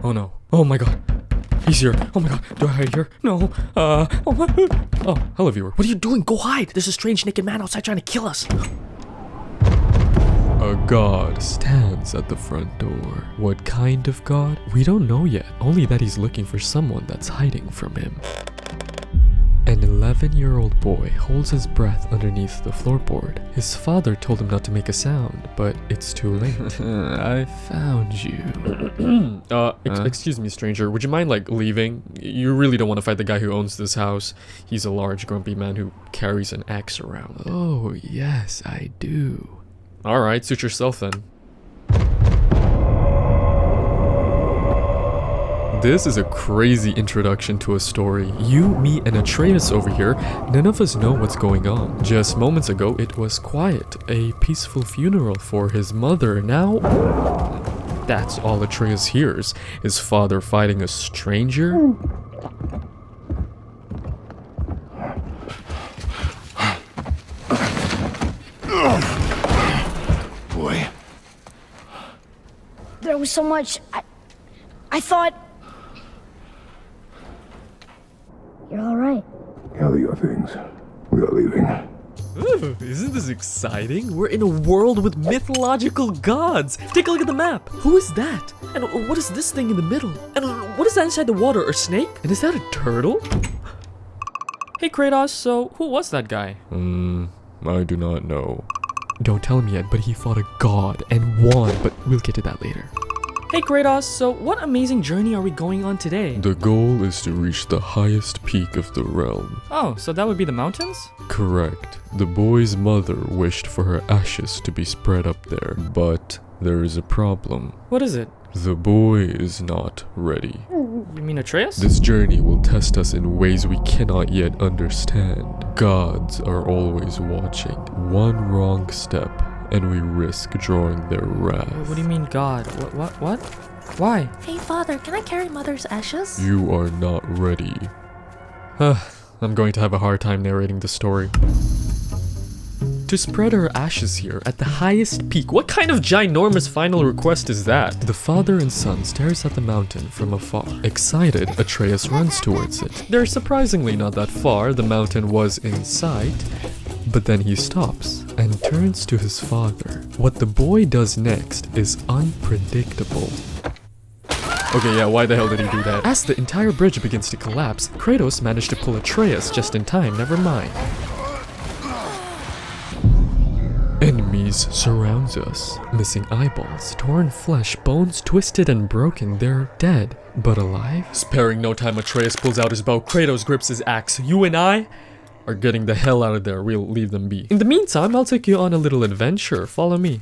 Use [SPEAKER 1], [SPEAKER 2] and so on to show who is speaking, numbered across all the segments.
[SPEAKER 1] Oh no. Oh my god. He's here. Oh my god. Do I hide here? No. Oh my. Oh, hello viewer. What are you doing? Go hide. There's a strange naked man outside trying to kill us. A god stands at the front door. What kind of god? We don't know yet. Only that he's looking for someone that's hiding from him. An 11-year-old boy holds his breath underneath the floorboard. His father told him not to make a sound, but it's too late. I found you. Excuse me, stranger. Would you mind, leaving? You really don't want to fight the guy who owns this house. He's a large, grumpy man who carries an axe around. Oh, yes, I do. Alright, suit yourself then. This is a crazy introduction to a story. You, me, and Atreus over here, none of us know what's going on. Just moments ago, it was quiet. A peaceful funeral for his mother. Now, that's all Atreus hears. His father fighting a stranger?
[SPEAKER 2] Boy.
[SPEAKER 3] There was so much. I thought. You're alright.
[SPEAKER 2] Gather your things. We are leaving.
[SPEAKER 1] Ooh, isn't this exciting? We're in a world with mythological gods. Take a look at the map. Who is that? And what is this thing in the middle? And what is that inside the water? A snake? And is that a turtle? Hey Kratos, so who was that guy? I do not know. Don't tell me yet, but he fought a god and won, but we'll get to that later. Hey Kratos, so what amazing journey are we going on today?
[SPEAKER 4] The goal is to reach the highest peak of the realm.
[SPEAKER 1] Oh, so that would be the mountains?
[SPEAKER 4] Correct. The boy's mother wished for her ashes to be spread up there, but there is a problem.
[SPEAKER 1] What is it?
[SPEAKER 4] The boy is not ready.
[SPEAKER 1] You mean Atreus?
[SPEAKER 4] This journey will test us in ways we cannot yet understand. Gods are always watching. One wrong step, and we risk drawing their wrath.
[SPEAKER 1] What do you mean God? What? Why?
[SPEAKER 5] Hey father, can I carry mother's ashes?
[SPEAKER 4] You are not ready.
[SPEAKER 1] I'm going to have a hard time narrating the story. To spread her ashes here at the highest peak, what kind of ginormous final request is that? The father and son stares at the mountain from afar. Excited, Atreus runs towards it. They're surprisingly not that far, the mountain was in sight. But then he stops and turns to his father. What the boy does next is unpredictable. Okay, yeah, why the hell did he do that? As the entire bridge begins to collapse, Kratos managed to pull Atreus just in time, never mind. Enemies surrounds us. Missing eyeballs, torn flesh, bones twisted and broken. They're dead, but alive? Sparing no time, Atreus pulls out his bow. Kratos grips his axe. You and I are getting the hell out of there. We'll leave them be. In the meantime, I'll take you on a little adventure. Follow me.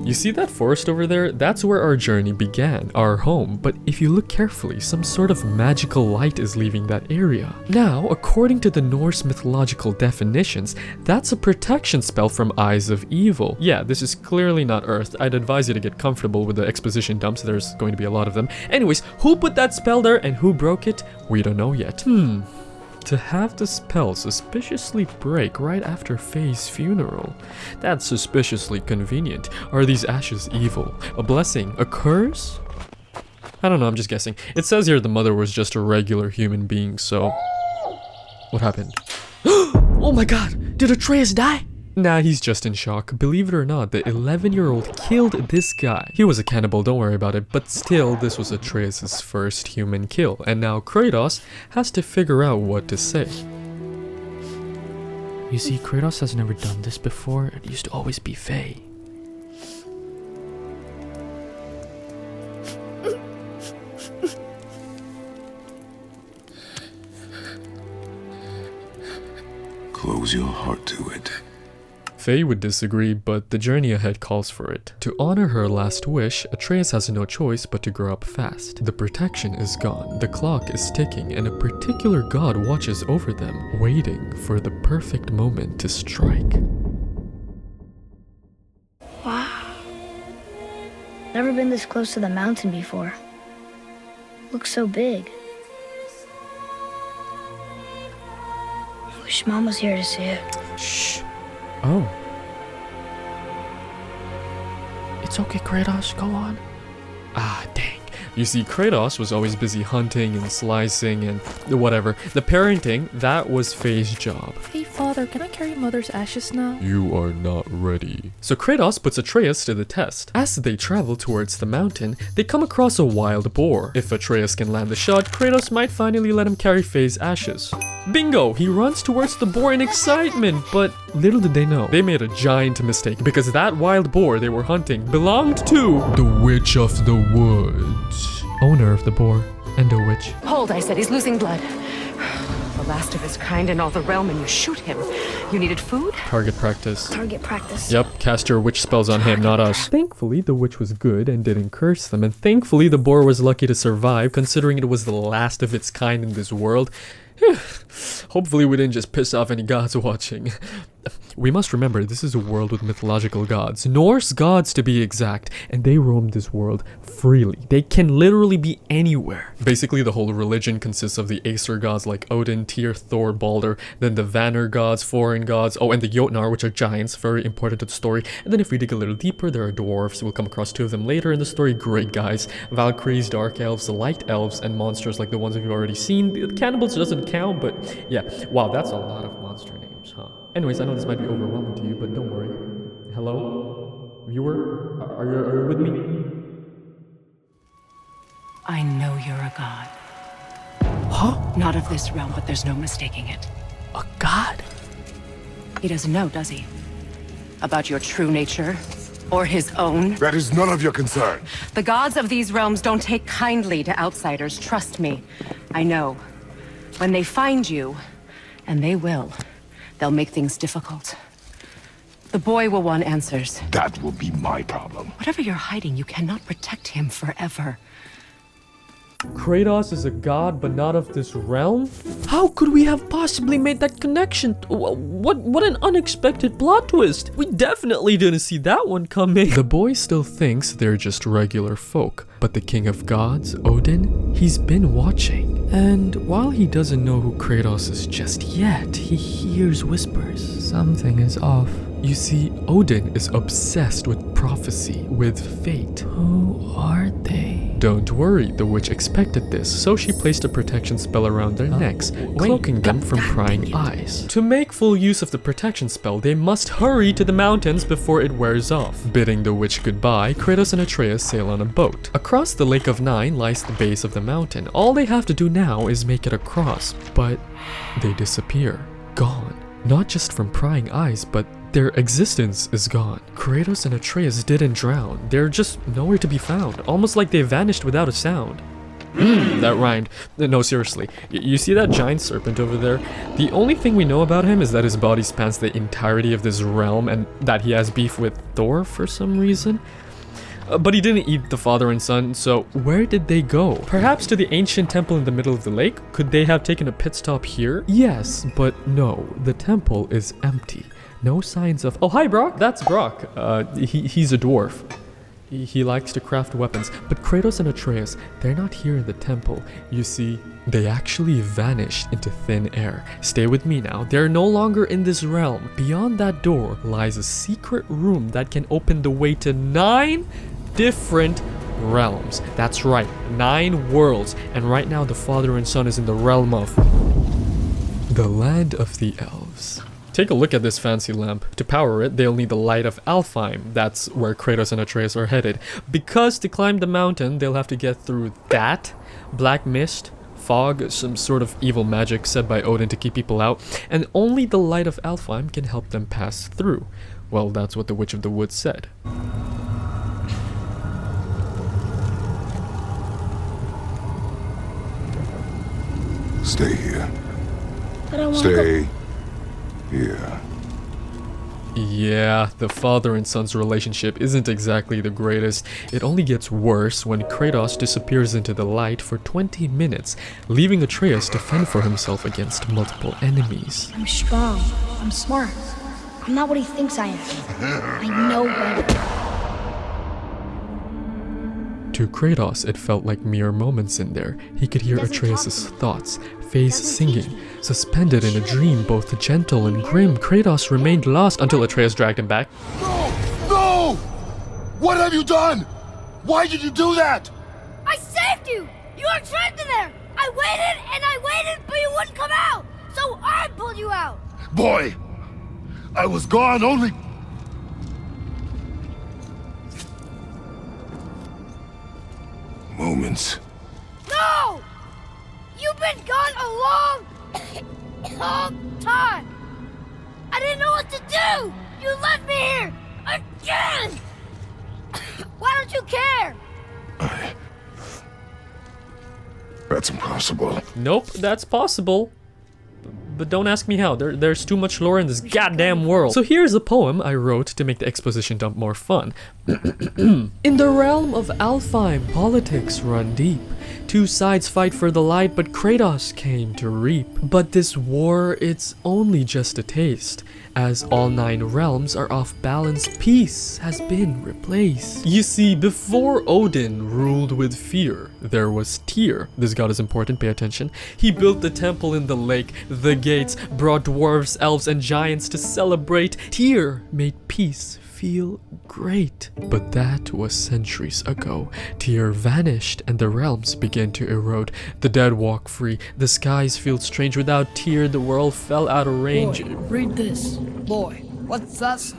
[SPEAKER 1] You see that forest over there? That's where our journey began, our home. But if you look carefully, some sort of magical light is leaving that area. Now, according to the Norse mythological definitions, that's a protection spell from eyes of evil. Yeah, this is clearly not Earth. I'd advise you to get comfortable with the exposition dumps. There's going to be a lot of them. Anyways, who put that spell there and who broke it? We don't know yet. To have the spell suspiciously break right after Faye's funeral. That's suspiciously convenient. Are these ashes evil? A blessing? A curse? I don't know, I'm just guessing. It says here the mother was just a regular human being, so... What happened? Oh my god! Did Atreus die? Nah, he's just in shock. Believe it or not, the 11-year-old killed this guy. He was a cannibal, don't worry about it, but still, this was Atreus' first human kill, and now Kratos has to figure out what to say. You see, Kratos has never done this before. It used to always be Faye.
[SPEAKER 2] Close your heart to it.
[SPEAKER 1] Faye would disagree, but the journey ahead calls for it. To honor her last wish, Atreus has no choice but to grow up fast. The protection is gone, the clock is ticking, and a particular god watches over them, waiting for the perfect moment to strike.
[SPEAKER 3] Wow. Never been this close to the mountain before. Looks so big. I wish Mom was here to see it.
[SPEAKER 1] Shh. Oh. It's okay, Kratos, go on. Ah, dang. You see, Kratos was always busy hunting and slicing and whatever. The parenting, that was Faye's job.
[SPEAKER 5] Hey father, can I carry mother's ashes now?
[SPEAKER 4] You are not ready.
[SPEAKER 1] So Kratos puts Atreus to the test. As they travel towards the mountain, they come across a wild boar. If Atreus can land the shot, Kratos might finally let him carry Faye's ashes. Bingo! He runs towards the boar in excitement, but little did they know, they made a giant mistake because that wild boar they were hunting belonged to
[SPEAKER 4] The Witch of the Woods.
[SPEAKER 1] owner of the boar and a witch.
[SPEAKER 6] Hold, I said, he's losing blood. The last of his kind in all the realm, and you shoot him. You needed food?
[SPEAKER 1] Target practice.
[SPEAKER 3] Target practice.
[SPEAKER 1] Yep, cast your witch spells on him, not us. Thankfully, the witch was good and didn't curse them, and thankfully the boar was lucky to survive, considering it was the last of its kind in this world. Hopefully we didn't just piss off any gods watching. We must remember, this is a world with mythological gods, Norse gods to be exact, and they roam this world freely. They can literally be anywhere. Basically, the whole religion consists of the Aesir gods like Odin, Tyr, Thor, Balder, then the Vanir gods, foreign gods, oh, and the Jotnar, which are giants, very important to the story. And then if we dig a little deeper, there are dwarves. We'll come across 2 of them later in the story, great guys. Valkyries, dark elves, light elves, and monsters like the ones you've already seen. The cannibals doesn't count, but yeah, wow, that's a lot of monster names, huh? Anyways, I know this might be overwhelming to you, but don't worry. Hello? Viewer? Are you with me?
[SPEAKER 6] I know you're a god.
[SPEAKER 5] Huh?
[SPEAKER 6] Not of this realm, but there's no mistaking it.
[SPEAKER 5] A god?
[SPEAKER 6] He doesn't know, does he? About your true nature? Or his own?
[SPEAKER 2] That is none of your concern.
[SPEAKER 6] The gods of these realms don't take kindly to outsiders, trust me. I know. When they find you, and they will, they'll make things difficult. The boy will want answers.
[SPEAKER 2] That will be my problem.
[SPEAKER 6] Whatever you're hiding, you cannot protect him forever.
[SPEAKER 1] Kratos is a god, but not of this realm?
[SPEAKER 5] How could we have possibly made that connection? What an unexpected plot twist. We definitely didn't see that one coming.
[SPEAKER 1] The boy still thinks they're just regular folk, but the king of gods, Odin, he's been watching. And while he doesn't know who Kratos is just yet, he hears whispers. Something is off. You see, Odin is obsessed with prophecy, with fate.
[SPEAKER 5] Who are they?
[SPEAKER 1] Don't worry, the witch expected this, so she placed a protection spell around their necks, cloaking them from prying eyes. To make full use of the protection spell, they must hurry to the mountains before it wears off. Bidding the witch goodbye, Kratos and Atreus sail on a boat. Across the Lake of Nine lies the base of the mountain. All they have to do now is make it across, but they disappear. Gone. Not just from prying eyes, but their existence is gone. Kratos and Atreus didn't drown. They're just nowhere to be found. Almost like they vanished without a sound. That rhymed. No, seriously. You see that giant serpent over there? The only thing we know about him is that his body spans the entirety of this realm and that he has beef with Thor for some reason. But he didn't eat the father and son, so where did they go? Perhaps to the ancient temple in the middle of the lake? Could they have taken a pit stop here? Yes, but no. The temple is empty. No signs of... Oh, hi, Brock! That's Brock. He's a dwarf. He likes to craft weapons. But Kratos and Atreus, they're not here in the temple. You see, they actually vanished into thin air. Stay with me now. They're no longer in this realm. Beyond that door lies a secret room that can open the way to 9 different realms. That's right, 9 worlds. And right now the father and son is in the realm of the land of the elves. Take a look at this fancy lamp. To power it, they'll need the light of Alfheim. That's where Kratos and Atreus are headed. Because to climb the mountain, they'll have to get through that, black mist, fog, some sort of evil magic said by Odin to keep people out, and only the light of Alfheim can help them pass through. Well, that's what the Witch of the Woods said.
[SPEAKER 2] Stay here.
[SPEAKER 3] But I want to
[SPEAKER 2] Stay here.
[SPEAKER 1] Yeah, the father and son's relationship isn't exactly the greatest. It only gets worse when Kratos disappears into the light for 20 minutes, leaving Atreus to fend for himself against multiple enemies.
[SPEAKER 3] I'm strong. I'm smart. I'm not what he thinks I am. I know better.
[SPEAKER 1] To Kratos, it felt like mere moments in there. He could hear Atreus' thoughts, Faye's singing. Suspended in a dream, both gentle and grim, Kratos remained lost until Atreus dragged him back.
[SPEAKER 2] No! No! What have you done? Why did you do that?
[SPEAKER 3] I saved you! You were trapped in there! I waited and I waited, but you wouldn't come out! So I pulled you out!
[SPEAKER 2] Boy, I was gone only... moments.
[SPEAKER 3] No! You've been gone a long time! I didn't know what to do! You left me here! Again! Why don't you care?
[SPEAKER 2] That's impossible.
[SPEAKER 5] Nope, that's possible. But don't ask me how. There's too much lore in this goddamn world. So here's a poem I wrote to make the exposition dump more fun. In the realm of Alfheim, politics run deep. Two sides fight for the light, but Kratos came to reap. But this war, it's only just a taste. As all 9 realms are off balance, peace has been replaced. You see, before Odin ruled with fear, there was Tyr. This god is important, pay attention. He built the temple in the lake, the gates, brought dwarves, elves, and giants to celebrate. Tyr made peace feel great. But that was centuries ago. Tyr vanished and the realms began to erode. The dead walk free, the skies feel strange. Without Tyr, the world fell out of range.
[SPEAKER 3] Boy, read this. Boy, what's that say?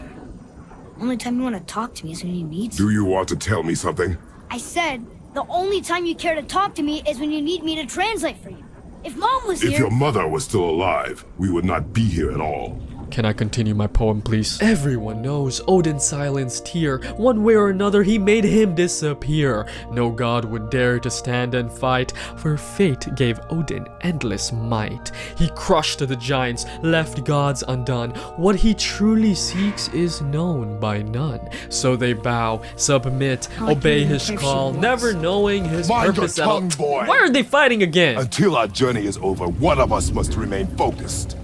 [SPEAKER 3] Only time you want to talk to me is when you need
[SPEAKER 2] Do you want to tell me something?
[SPEAKER 3] I said, the only time you care to talk to me is when you need me to translate for you. If Mom was
[SPEAKER 2] If
[SPEAKER 3] here...
[SPEAKER 2] your mother was still alive, we would not be here at all.
[SPEAKER 5] Can I continue my poem, please? Everyone knows Odin silenced Tyr. One way or another, he made him disappear. No god would dare to stand and fight, for fate gave Odin endless might. He crushed the giants, left gods undone. What he truly seeks is known by none. So they bow, submit, obey his call, never knowing his
[SPEAKER 2] Mind your
[SPEAKER 5] purpose at all.
[SPEAKER 2] tongue, boy!
[SPEAKER 5] Why are they fighting again?
[SPEAKER 2] Until our journey is over, one of us must remain focused.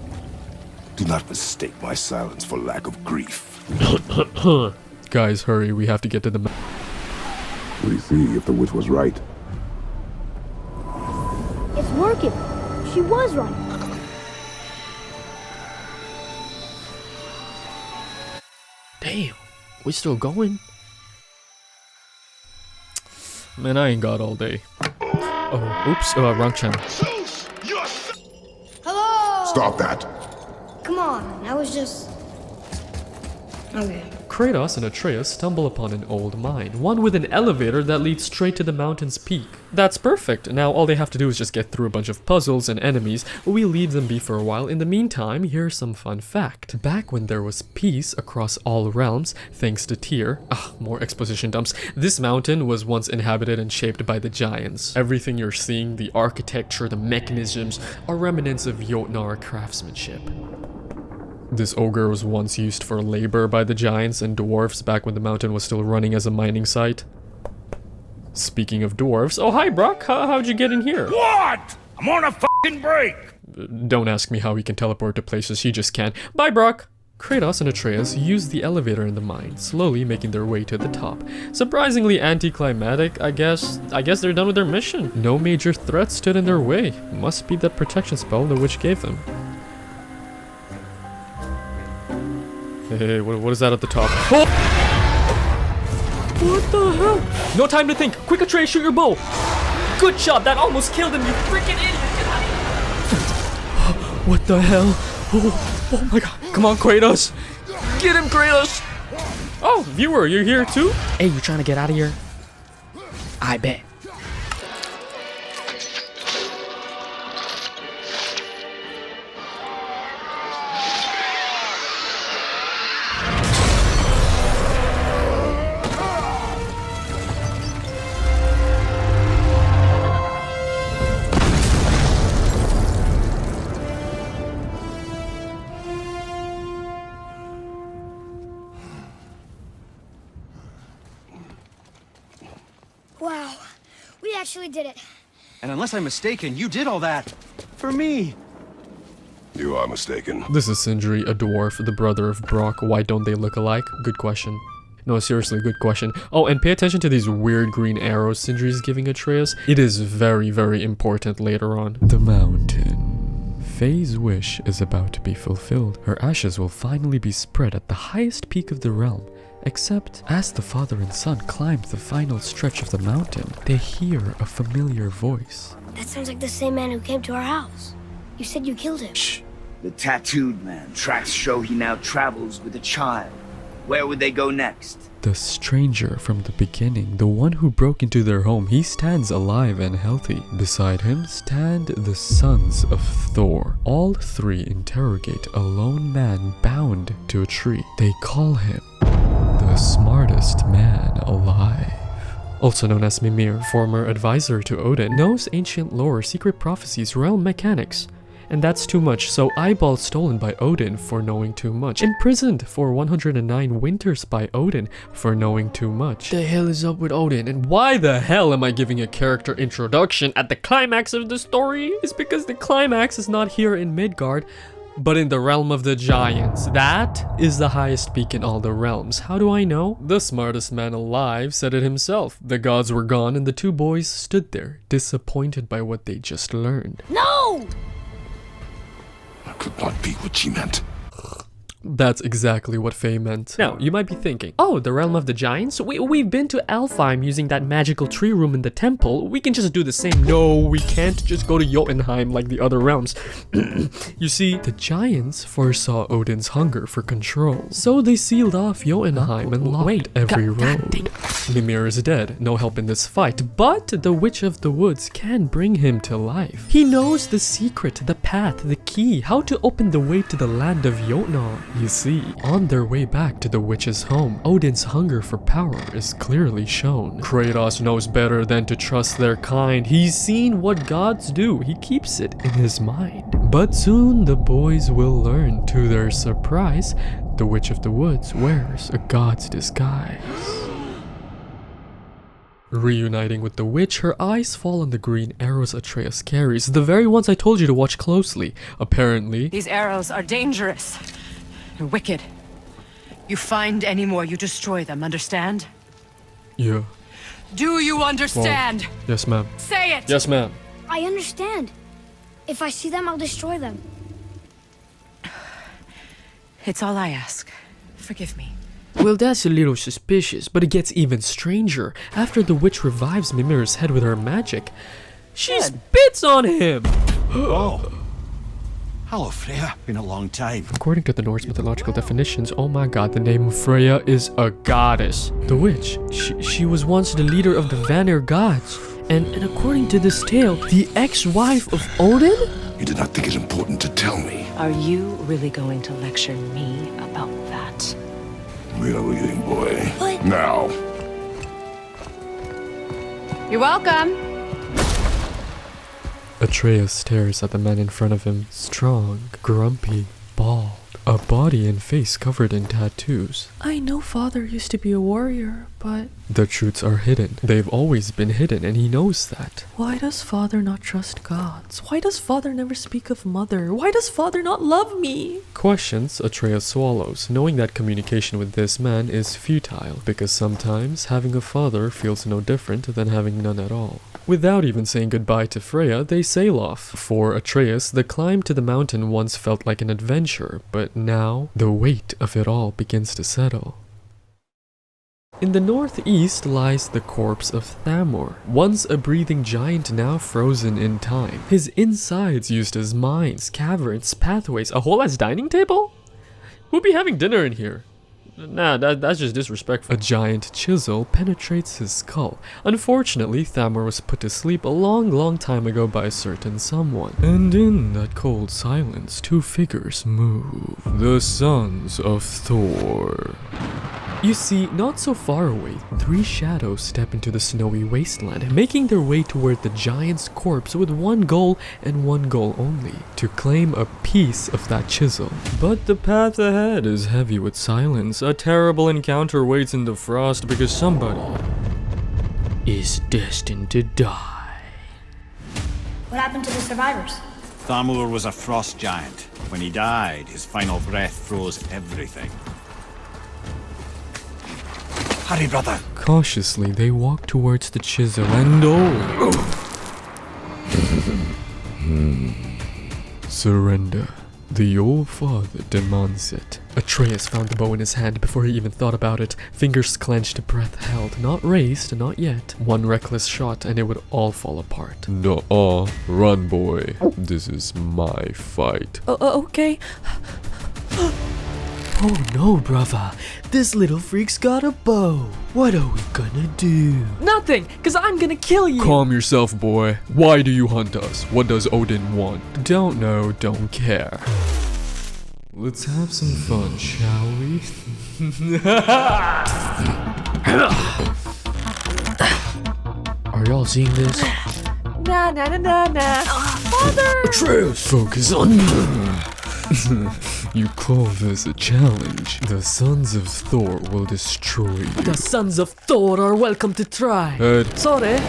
[SPEAKER 2] Do not mistake my silence for lack of grief.
[SPEAKER 5] Guys, hurry, we have to get to the
[SPEAKER 2] We see if the witch was right.
[SPEAKER 3] It's working. She was right.
[SPEAKER 5] Damn, we still going? Man, I ain't got all day. Oh, oops, wrong channel.
[SPEAKER 3] Hello!
[SPEAKER 2] Stop that!
[SPEAKER 3] Come on, I was just... Okay.
[SPEAKER 5] Kratos and Atreus stumble upon an old mine, one with an elevator that leads straight to the mountain's peak. That's perfect. Now all they have to do is just get through a bunch of puzzles and enemies. We leave them be for a while. In the meantime, here's some fun fact. Back when there was peace across all realms, thanks to Tyr, more exposition dumps, this mountain was once inhabited and shaped by the giants. Everything you're seeing, the architecture, the mechanisms, are remnants of Jotnar craftsmanship. This ogre was once used for labor by the giants and dwarves back when the mountain was still running as a mining site. Speaking of dwarves, oh hi Brock, how'd you get in here?
[SPEAKER 7] What? I'm on a fucking break!
[SPEAKER 5] Don't ask me how he can teleport to places, he just can. Bye Brock! Kratos and Atreus use the elevator in the mine, slowly making their way to the top. Surprisingly anticlimactic, I guess they're done with their mission. No major threats stood in their way. Must be that protection spell the witch gave them. Hey, what is that at the top? Oh! What the hell? No time to think! Quick, Atreus, shoot your bow! Good shot! That almost killed him, you freaking idiot! What the hell? Oh my god! Come on, Kratos! Get him, Kratos! Oh, viewer, you're here too? Hey, you trying to get out of here? I bet.
[SPEAKER 3] Wow, we actually did it.
[SPEAKER 8] And unless I'm mistaken, you did all that for me.
[SPEAKER 2] You are mistaken.
[SPEAKER 5] This is Sindri, a dwarf, the brother of Brock. Why don't they look alike? Good question. No, seriously, good question. Oh, and pay attention to these weird green arrows Sindri is giving Atreus. It is very, very important later on. The mountain. Faye's wish is about to be fulfilled. Her ashes will finally be spread at the highest peak of the realm,
[SPEAKER 1] Except, as the father and son climb the final stretch of the mountain, they hear a familiar voice.
[SPEAKER 3] That sounds like the same man who came to our house. You said you killed him.
[SPEAKER 9] Shh. The tattooed man. Tracks show he now travels with a child. Where would they go next?
[SPEAKER 1] The stranger from the beginning, the one who broke into their home, he stands alive and healthy. Beside him stand the sons of Thor. All three interrogate a lone man bound to a tree. They call him the smartest man alive. Also known as Mimir, former advisor to Odin, knows ancient lore, secret prophecies, realm mechanics. And that's too much, so eyeballs stolen by Odin for knowing too much. Imprisoned for 109 winters by Odin for knowing too much. The hell is up with Odin, and why the hell am I giving a character introduction at the climax of the story? It's because the climax is not here in Midgard, but in the realm of the giants. That is the highest peak in all the realms. How do I know? The smartest man alive said it himself. The gods were gone and the two boys stood there, disappointed by what they just learned.
[SPEAKER 3] No!
[SPEAKER 2] That could not be what she meant.
[SPEAKER 1] That's exactly what Faye meant.
[SPEAKER 5] Now, you might be thinking, oh, the realm of the giants? We've been to Alfheim using that magical tree room in the temple. We can just do the same. No, we can't just go to Jotunheim like the other realms. You see,
[SPEAKER 1] the giants foresaw Odin's hunger for control, so they sealed off Jotunheim and locked every road. Mimir is dead, no help in this fight, but the Witch of the Woods can bring him to life. He knows the secret, the path, the key, how to open the way to the land of Jotunheim. You see, on their way back to the witch's home, Odin's hunger for power is clearly shown. Kratos knows better than to trust their kind. He's seen what gods do. He keeps it in his mind. But soon the boys will learn, to their surprise, the Witch of the Woods wears a god's disguise. Reuniting with the witch, her eyes fall on the green arrows Atreus carries, the very ones I told you to watch closely. Apparently,
[SPEAKER 6] These arrows are dangerous. They're wicked. You find any more, you destroy them, understand?
[SPEAKER 1] yeah.
[SPEAKER 6] Do you understand?
[SPEAKER 1] Yes, ma'am.
[SPEAKER 6] Say it!
[SPEAKER 1] Yes, ma'am.
[SPEAKER 3] I understand. If I see them, I'll destroy them.
[SPEAKER 6] It's all I ask. Forgive me.
[SPEAKER 1] Well, that's a little suspicious, but it gets even stranger. After the witch revives Mimir's head with her magic, she spits on him!
[SPEAKER 8] Oh. Hello, Freya. Been a long time.
[SPEAKER 1] According to the Norse mythological definitions, oh my god, the name Freya is a goddess. The witch, she was once the leader of the Vanir gods. And according to this tale, the ex-wife of Odin?
[SPEAKER 2] You did not think it important to tell me.
[SPEAKER 6] Are you really going to lecture me about that?
[SPEAKER 2] We are leaving, boy.
[SPEAKER 3] What?
[SPEAKER 2] Now.
[SPEAKER 6] You're welcome.
[SPEAKER 1] Atreus stares at the man in front of him, strong, grumpy, bald, a body and face covered in tattoos. I know father used to be a warrior, but... The truths are hidden. They've always been hidden, and he knows that. Why does father not trust gods? Why does father never speak of mother? Why does father not love me? Questions Atreus swallows, knowing that communication with this man is futile, because sometimes having a father feels no different than having none at all. Without even saying goodbye to Freya, they sail off. For Atreus, the climb to the mountain once felt like an adventure, but now the weight of it all begins to settle. In the northeast lies the corpse of Thamur, once a breathing giant now frozen in time. His insides used as mines, caverns, pathways, a whole ass dining table? Who'd be having dinner in here? Nah, that's just disrespectful. A giant chisel penetrates his skull. Unfortunately, Thamur was put to sleep a long time ago by a certain someone. And in that cold silence, two figures move. The sons of Thor. You see, not so far away, three shadows step into the snowy wasteland, making their way toward the giant's corpse with one goal and one goal only, to claim a piece of that chisel. But the path ahead is heavy with silence. A terrible encounter waits in the frost because somebody is destined to die.
[SPEAKER 3] What happened to the survivors?
[SPEAKER 7] Thamur was a frost giant. When he died, his final breath froze everything.
[SPEAKER 8] Hurry, brother.
[SPEAKER 1] Cautiously, they walk towards the chisel and surrender. The old father demands it. Atreus found the bow in his hand before he even thought about it. Fingers clenched, breath held, not raised, not yet. One reckless shot and it would all fall apart.
[SPEAKER 4] Nuh-uh. Run, boy. This is my fight.
[SPEAKER 5] Okay. Oh no, brother. This little freak's got a bow. What are we gonna do? Nothing, cause I'm gonna kill you.
[SPEAKER 1] Calm yourself, boy. Why do you hunt us? What does Odin want? Don't know, don't care. Let's have some fun, shall we? Are y'all seeing this?
[SPEAKER 5] Nah. Father!
[SPEAKER 1] Atreus, focus on me. You call this a challenge? The sons of Thor will destroy you.
[SPEAKER 5] The sons of Thor are welcome to try.
[SPEAKER 1] Head.
[SPEAKER 5] Sorry.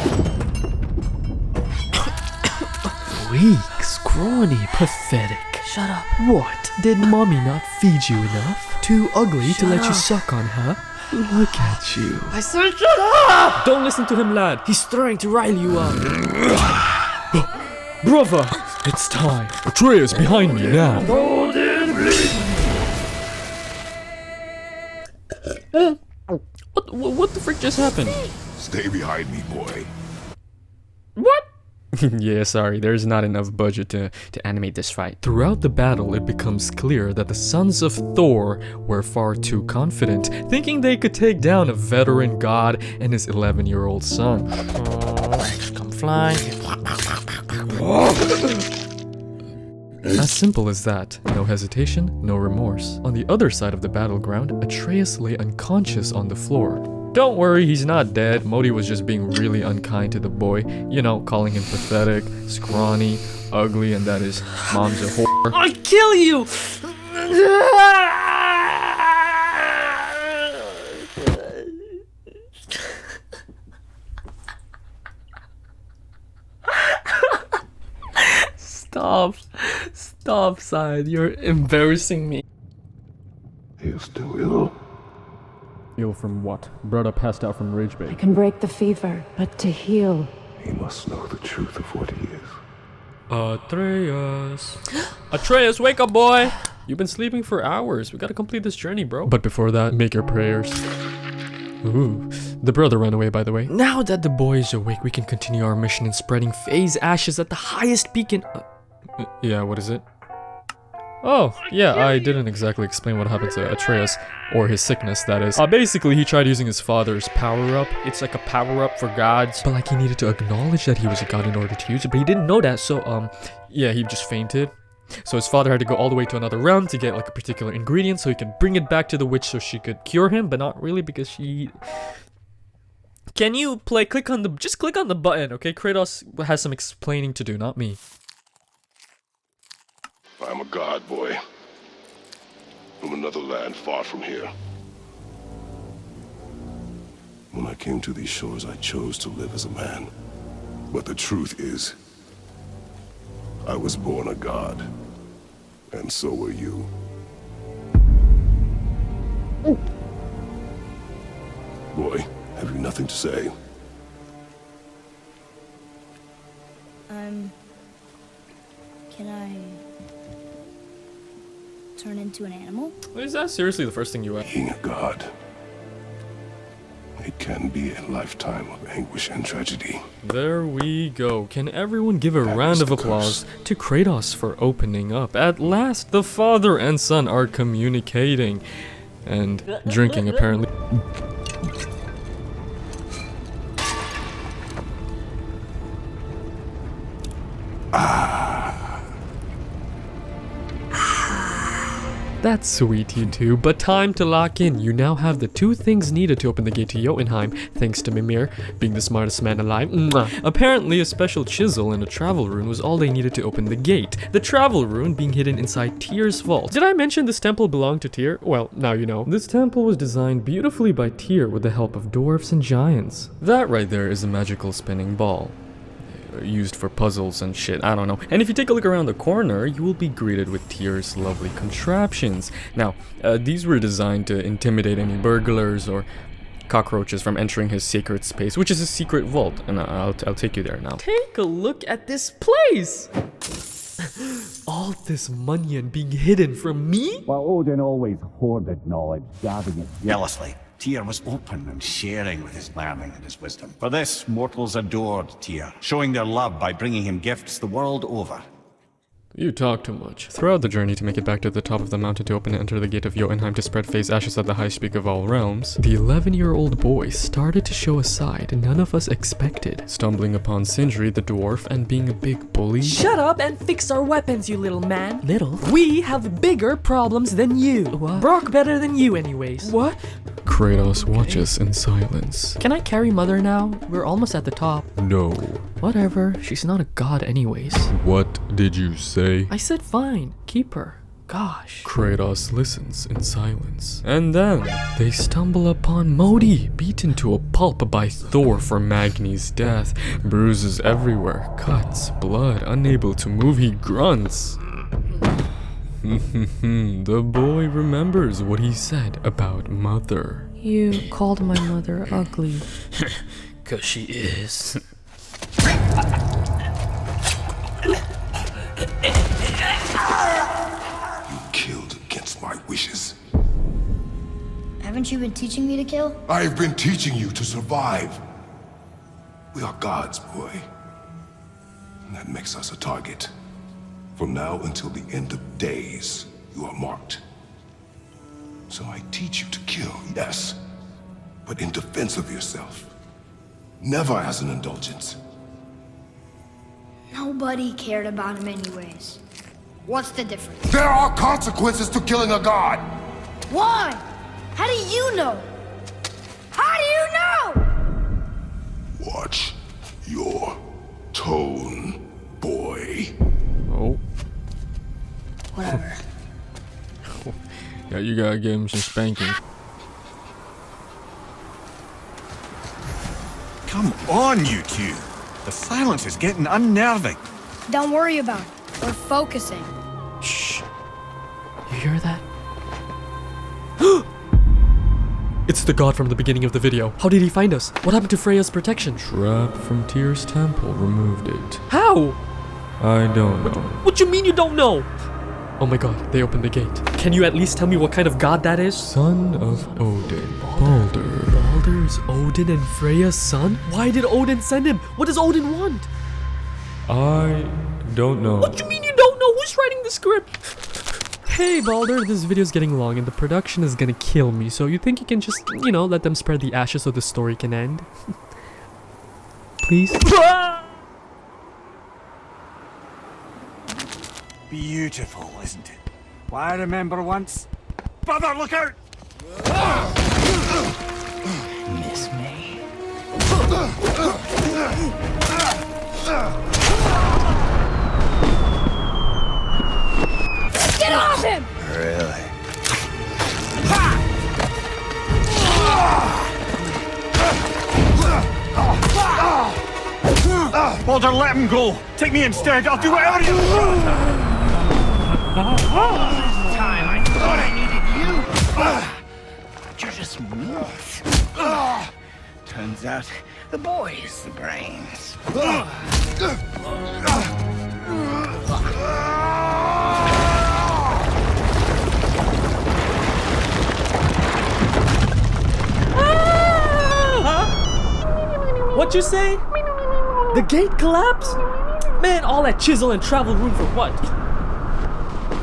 [SPEAKER 5] Weak, scrawny, pathetic. Shut up. What? Did mommy not feed you enough? Too ugly to let you suck on her? Look at you. I said shut up! Don't listen to him, lad. He's trying to rile you up.
[SPEAKER 1] Brother, it's time. Atreus, behind me now.
[SPEAKER 5] What the frick just happened?
[SPEAKER 2] Stay behind me, boy.
[SPEAKER 5] What?
[SPEAKER 1] Yeah, sorry, there's not enough budget to animate this fight. Throughout the battle, it becomes clear that the sons of Thor were far too confident, thinking they could take down a veteran god and his 11-year-old son.
[SPEAKER 5] Come fly.
[SPEAKER 1] As simple as that. No hesitation, no remorse. On the other side of the battleground, Atreus lay unconscious on the floor. Don't worry, he's not dead. Modi was just being really unkind to the boy. You know, calling him pathetic, scrawny, ugly, and that his mom's a whore.
[SPEAKER 5] I'll kill you! Stop, Side. You're embarrassing me.
[SPEAKER 2] You're still ill.
[SPEAKER 1] Ill from what? Brother passed out from rage bait.
[SPEAKER 6] I can break the fever, but to heal...
[SPEAKER 2] He must know the truth of what he is.
[SPEAKER 1] Atreus.
[SPEAKER 5] Atreus, wake up, boy! You've been sleeping for hours. We gotta complete this journey, bro.
[SPEAKER 1] But before that, make your prayers. Ooh, the brother ran away, by the way. Now that the boy is awake, we can continue our mission in spreading phase ashes at the highest peak in... yeah, what is it? Oh, yeah, I didn't exactly explain what happened to Atreus, or his sickness, that is. Basically, he tried using his father's power-up. It's like a power-up for gods. But like, he needed to acknowledge that he was a god in order to use it, but he didn't know that, so, yeah, he just fainted. So his father had to go all the way to another realm to get, like, a particular ingredient so he could bring it back to the witch so she could cure him, but not really because she... Can you click on the button, okay? Kratos has some explaining to do, not me.
[SPEAKER 2] I'm a god, boy. From another land far from here. When I came to these shores, I chose to live as a man. But the truth is, I was born a god. And so were you. Boy, have you nothing to say?
[SPEAKER 3] Can I turn into an animal?
[SPEAKER 1] Is that seriously the first thing you asked?
[SPEAKER 2] Being a god, it can be a lifetime of anguish and tragedy.
[SPEAKER 1] There we go. Can everyone give a round of applause to Kratos for opening up? At last, the father and son are communicating. And drinking, apparently. That's sweet, you two, but time to lock in. You now have the two things needed to open the gate to Jotunheim, thanks to Mimir being the smartest man alive. Mwah. Apparently, a special chisel and a travel rune was all they needed to open the gate. The travel rune being hidden inside Tyr's vault. Did I mention this temple belonged to Tyr? Well, now you know. This temple was designed beautifully by Tyr with the help of dwarfs and giants. That right there is a magical spinning ball. Used for puzzles and shit, I don't know. And if you take a look around the corner, you will be greeted with Tyr's lovely contraptions. Now, these were designed to intimidate any burglars or cockroaches from entering his sacred space, which is a secret vault, and I'll take you there now. Take a look at this place!
[SPEAKER 5] all this money and being hidden from me?
[SPEAKER 10] Well, Odin always hoarded knowledge, gathering it.
[SPEAKER 7] Jealously, Tyr was open and sharing with his learning and his wisdom. For this, mortals adored Tyr, showing their love by bringing him gifts the world over.
[SPEAKER 1] You talk too much. Throughout the journey to make it back to the top of the mountain to open and enter the gate of Jotunheim to spread Faye's ashes at the highest peak of all realms, the 11-year-old boy started to show a side none of us expected, stumbling upon Sindri the dwarf and being a big bully.
[SPEAKER 5] Shut up and fix our weapons, you little man. Little? We have bigger problems than you. What? Brock better than you anyways. What?
[SPEAKER 1] Kratos watches in silence.
[SPEAKER 5] Can I carry Mother now? We're almost at the top.
[SPEAKER 1] No.
[SPEAKER 5] Whatever, she's not a god anyways.
[SPEAKER 4] What did you say?
[SPEAKER 5] I said fine, keep her. Gosh.
[SPEAKER 1] Kratos listens in silence. And then they stumble upon Modi, beaten to a pulp by Thor for Magni's death. Bruises everywhere, cuts, blood, unable to move, he grunts. The boy remembers what he said about Mother.
[SPEAKER 5] You called my mother ugly. 'Cause she is.
[SPEAKER 2] You killed against my wishes.
[SPEAKER 3] Haven't you been teaching me to kill?
[SPEAKER 2] I've been teaching you to survive. We are gods, boy. And that makes us a target. From now until the end of days, you are marked. So I teach you to kill, yes, but in defense of yourself. Never as an indulgence.
[SPEAKER 3] Nobody cared about him anyways. What's the difference?
[SPEAKER 2] There are consequences to killing a god!
[SPEAKER 3] Why? How do you know? How do you know?
[SPEAKER 2] Watch your tone, boy.
[SPEAKER 1] Oh.
[SPEAKER 3] Whatever.
[SPEAKER 1] Yeah, you gotta give him some spanking.
[SPEAKER 7] Come on, you two. The silence is getting unnerving.
[SPEAKER 3] Don't worry about it. We're focusing.
[SPEAKER 5] Shh. You hear that? It's the god from the beginning of the video. How did he find us? What happened to Freya's protection?
[SPEAKER 1] Trap from Tyr's temple removed it.
[SPEAKER 5] How?
[SPEAKER 1] I don't know.
[SPEAKER 5] What you mean you don't know? Oh my god, they opened the gate. Can you at least tell me what kind of god that is?
[SPEAKER 1] Son of Odin, Balder.
[SPEAKER 5] Balder is Odin and Freya's son? Why did Odin send him? What does Odin want?
[SPEAKER 1] I don't know.
[SPEAKER 5] What you mean you don't know? Who's writing the script? Hey Balder, this video's getting long and the production is gonna kill me, so you think you can just, you know, let them spread the ashes so the story can end? Please?
[SPEAKER 7] Beautiful, isn't it? Why, I remember once. Brother, look out!
[SPEAKER 9] Miss me?
[SPEAKER 3] Get off him!
[SPEAKER 9] Really?
[SPEAKER 7] Balder, let him go! Take me instead, I'll do whatever you want!
[SPEAKER 9] Time I thought I needed you. But you're just meat. Turns out the boy is the brains.
[SPEAKER 5] What you say? The gate collapsed? Man, all that chisel and travel room for what?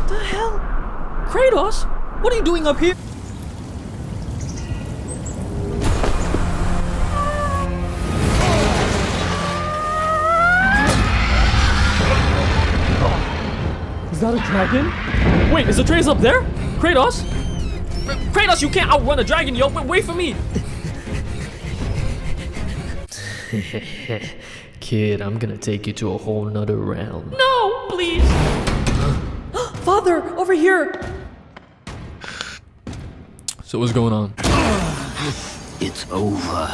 [SPEAKER 5] The hell? Kratos? What are you doing up here? Is that a dragon? Wait, is Atreus up there? Kratos? Kratos, you can't outrun a dragon, yo! Wait for me! Kid, I'm gonna take you to a whole nother realm. No, please! Father, over here!
[SPEAKER 1] So what's going on?
[SPEAKER 9] It's over.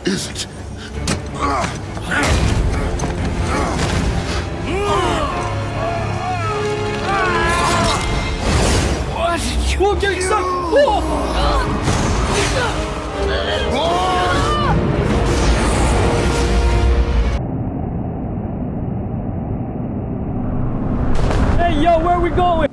[SPEAKER 2] Is it?
[SPEAKER 5] What? Whoa, I'm getting stuck! Whoa! Hey, Yo, where are we going?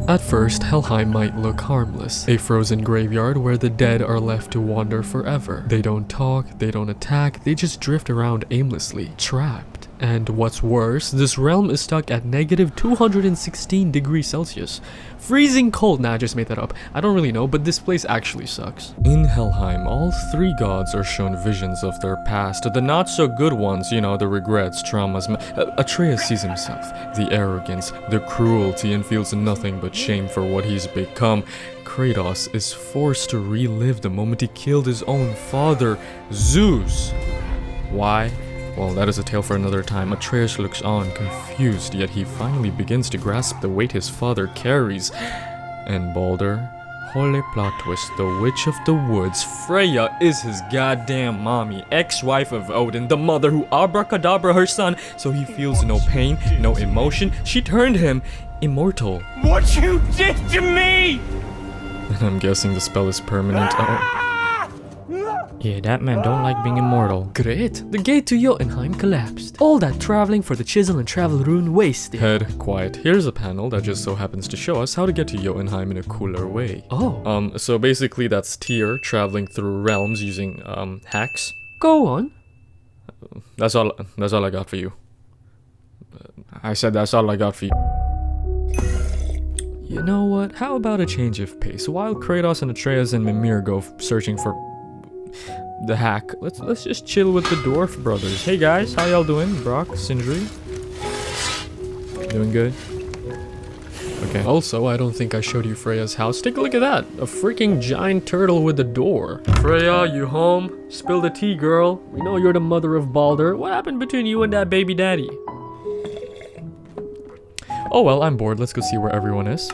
[SPEAKER 1] At first, Helheim might look harmless, a frozen graveyard where the dead are left to wander forever. They don't talk, they don't attack, they just drift around aimlessly, trapped. And what's worse, this realm is stuck at negative 216 degrees Celsius. Freezing cold. Nah, I just made that up. I don't really know, but this place actually sucks. In Helheim, all three gods are shown visions of their past. The not so good ones, you know, the regrets, traumas. Atreus sees himself, the arrogance, the cruelty, and feels nothing but shame for what he's become. Kratos is forced to relive the moment he killed his own father, Zeus. Why? Well, that is a tale for another time. Atreus looks on, confused, yet he finally begins to grasp the weight his father carries. And Balder, holy plot twist, the Witch of the Woods, Freya is his goddamn mommy, ex-wife of Odin, the mother who abracadabra her son, so he feels no pain, no emotion. She turned him immortal.
[SPEAKER 9] What you did to me!
[SPEAKER 1] And I'm guessing the spell is permanent.
[SPEAKER 5] Yeah, that man don't like being immortal.
[SPEAKER 1] Great! The gate to Jotunheim collapsed. All that traveling for the chisel and travel rune wasted.
[SPEAKER 4] Head, quiet. Here's a panel that just so happens to show us how to get to Jotunheim in a cooler way.
[SPEAKER 1] Oh.
[SPEAKER 4] So basically that's Tyr traveling through realms using, hacks.
[SPEAKER 1] Go on.
[SPEAKER 4] That's all I got for you. I said that's all I got for you.
[SPEAKER 1] You know what? How about a change of pace? While Kratos and Atreus and Mimir go searching for the hack, let's just chill with the dwarf brothers. Hey guys, how y'all doing? Brock, Sindri? Doing good? Okay. Also, I don't think I showed you Freya's house. Take a look at that. A freaking giant turtle with a door. Freya, you home? Spill the tea, girl. We know you're the mother of Balder. What happened between you and that baby daddy? Oh well, I'm bored. Let's go see where everyone is.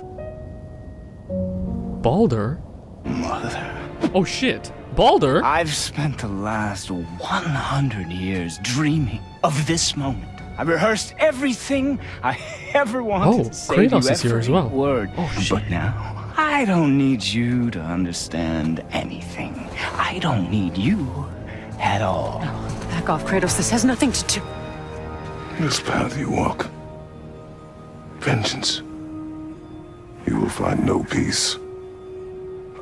[SPEAKER 1] Balder?
[SPEAKER 9] Mother.
[SPEAKER 1] Oh shit. Balder?
[SPEAKER 9] I've spent the last 100 years dreaming of this moment. I rehearsed everything I ever wanted to say.
[SPEAKER 1] Kratos
[SPEAKER 9] to you,
[SPEAKER 1] is here as
[SPEAKER 9] every
[SPEAKER 1] well.
[SPEAKER 9] Word.
[SPEAKER 1] Oh shit.
[SPEAKER 9] But now, I don't need you to understand anything. I don't need you at all.
[SPEAKER 6] Back off, Kratos. This has nothing to do.
[SPEAKER 2] This path you walk, vengeance, you will find no peace.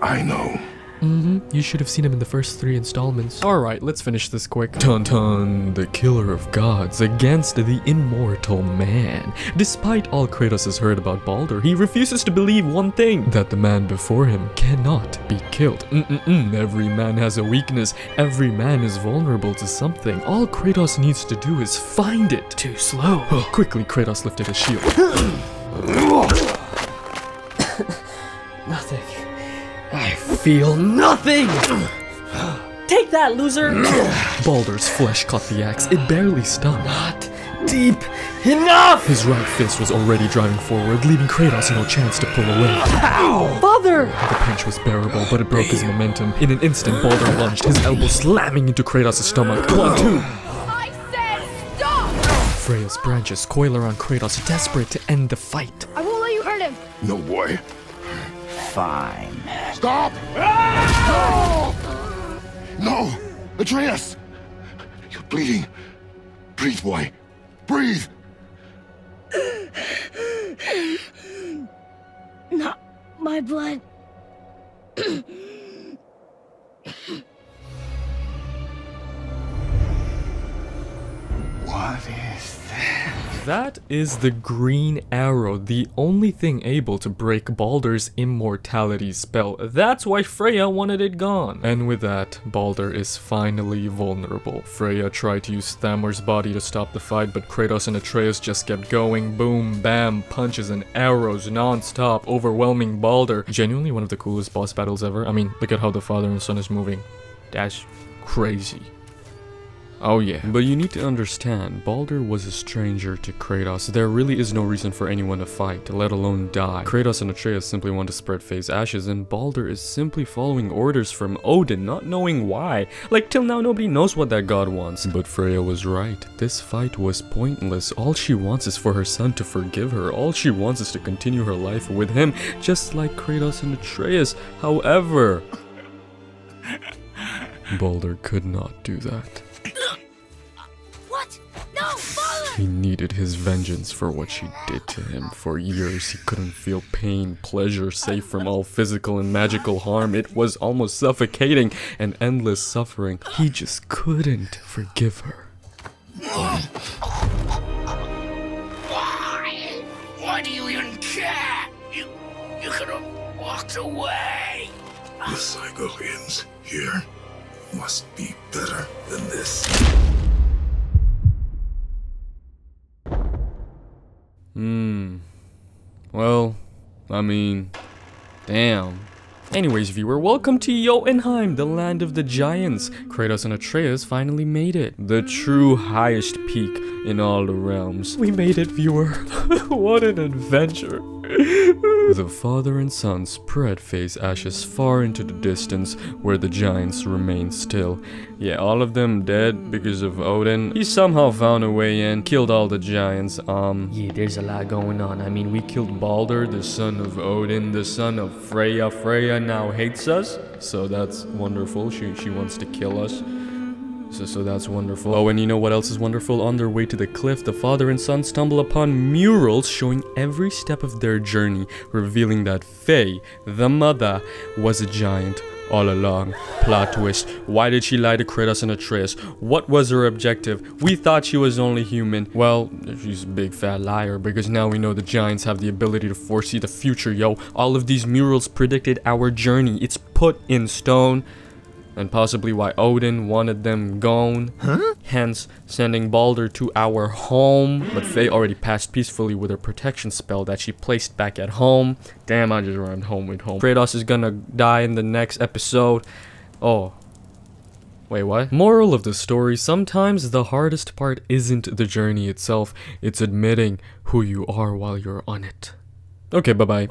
[SPEAKER 2] I know.
[SPEAKER 1] You should have seen him in the first 3 installments. Alright, let's finish this quick.
[SPEAKER 4] Dun dun, the killer of gods against the immortal man.
[SPEAKER 1] Despite all Kratos has heard about Balder, he refuses to believe one thing. That the man before him cannot be killed. Every man has a weakness. Every man is vulnerable to something. All Kratos needs to do is find it. Too slow. Quickly, Kratos lifted his shield.
[SPEAKER 5] Nothing. I feel nothing! Take that, loser!
[SPEAKER 1] Balder's flesh caught the axe. It barely stung.
[SPEAKER 5] Not deep enough!
[SPEAKER 1] His right fist was already driving forward, leaving Kratos no chance to pull away.
[SPEAKER 5] Ow! Father!
[SPEAKER 1] The punch was bearable, but it broke his momentum. In an instant, Balder lunged, his elbow slamming into Kratos' stomach. 1, 2.
[SPEAKER 3] I said stop!
[SPEAKER 1] Freya's branches coil around Kratos, desperate to end the fight.
[SPEAKER 3] I won't let you hurt him.
[SPEAKER 2] No, boy.
[SPEAKER 9] Fine.
[SPEAKER 2] Stop! No! Atreus! You're bleeding. Breathe, boy. Breathe!
[SPEAKER 3] Not my blood.
[SPEAKER 9] What is that?
[SPEAKER 1] That is the green arrow, the only thing able to break Balder's immortality spell. That's why Freya wanted it gone. And with that, Balder is finally vulnerable. Freya tried to use Thamor's body to stop the fight, but Kratos and Atreus just kept going. Boom, bam, punches and arrows non-stop, overwhelming Balder. Genuinely one of the coolest boss battles ever. I mean, look at how the father and son is moving. That's crazy. Oh yeah. But you need to understand, Balder was a stranger to Kratos. There really is no reason for anyone to fight, let alone die. Kratos and Atreus simply want to spread Faye's ashes, and Balder is simply following orders from Odin, not knowing why. Like, till now nobody knows what that god wants. But Freya was right. This fight was pointless. All she wants is for her son to forgive her. All she wants is to continue her life with him, just like Kratos and Atreus. However, Balder could not do that.
[SPEAKER 3] What?
[SPEAKER 4] He needed his vengeance for what she did to him. For years, he couldn't feel pain, pleasure, safe from all physical and magical harm. It was almost suffocating, and endless suffering. He just couldn't forgive her.
[SPEAKER 9] Why? Why do you even care? You could have walked away.
[SPEAKER 2] The Psycholians here must be better than this.
[SPEAKER 4] Well, I mean, damn. Anyways, viewer, welcome to Jotunheim, the land of the giants. Kratos and Atreus finally made it. The true highest peak in all the realms.
[SPEAKER 5] We made it, viewer. What an adventure.
[SPEAKER 4] The father and son spread face ashes far into the distance, where the giants remain still. Yeah, all of them dead because of Odin. He somehow found a way in, killed all the giants.
[SPEAKER 5] Yeah, there's a lot going on. I mean, we killed
[SPEAKER 4] Balder, the son of Odin, the son of Freya. Freya now hates us, so that's wonderful. She wants to kill us. So that's wonderful. Oh, and you know what else is wonderful? On their way to the cliff, the father and son stumble upon murals showing every step of their journey, revealing that Faye, the mother, was a giant all along. Plot twist. Why did she lie to Kratos and Atreus? What was her objective? We thought she was only human. Well, she's a big fat liar, because now we know the giants have the ability to foresee the future, yo. All of these murals predicted our journey. It's put in stone. And possibly why Odin wanted them gone. Hence, sending Balder to our home. But Faye already passed peacefully with her protection spell that she placed back at home. Damn, I just rhymed home with home. Kratos is gonna die in the next episode. Oh. Wait, what? Moral of the story, sometimes the hardest part isn't the journey itself. It's admitting who you are while you're on it. Okay, bye-bye.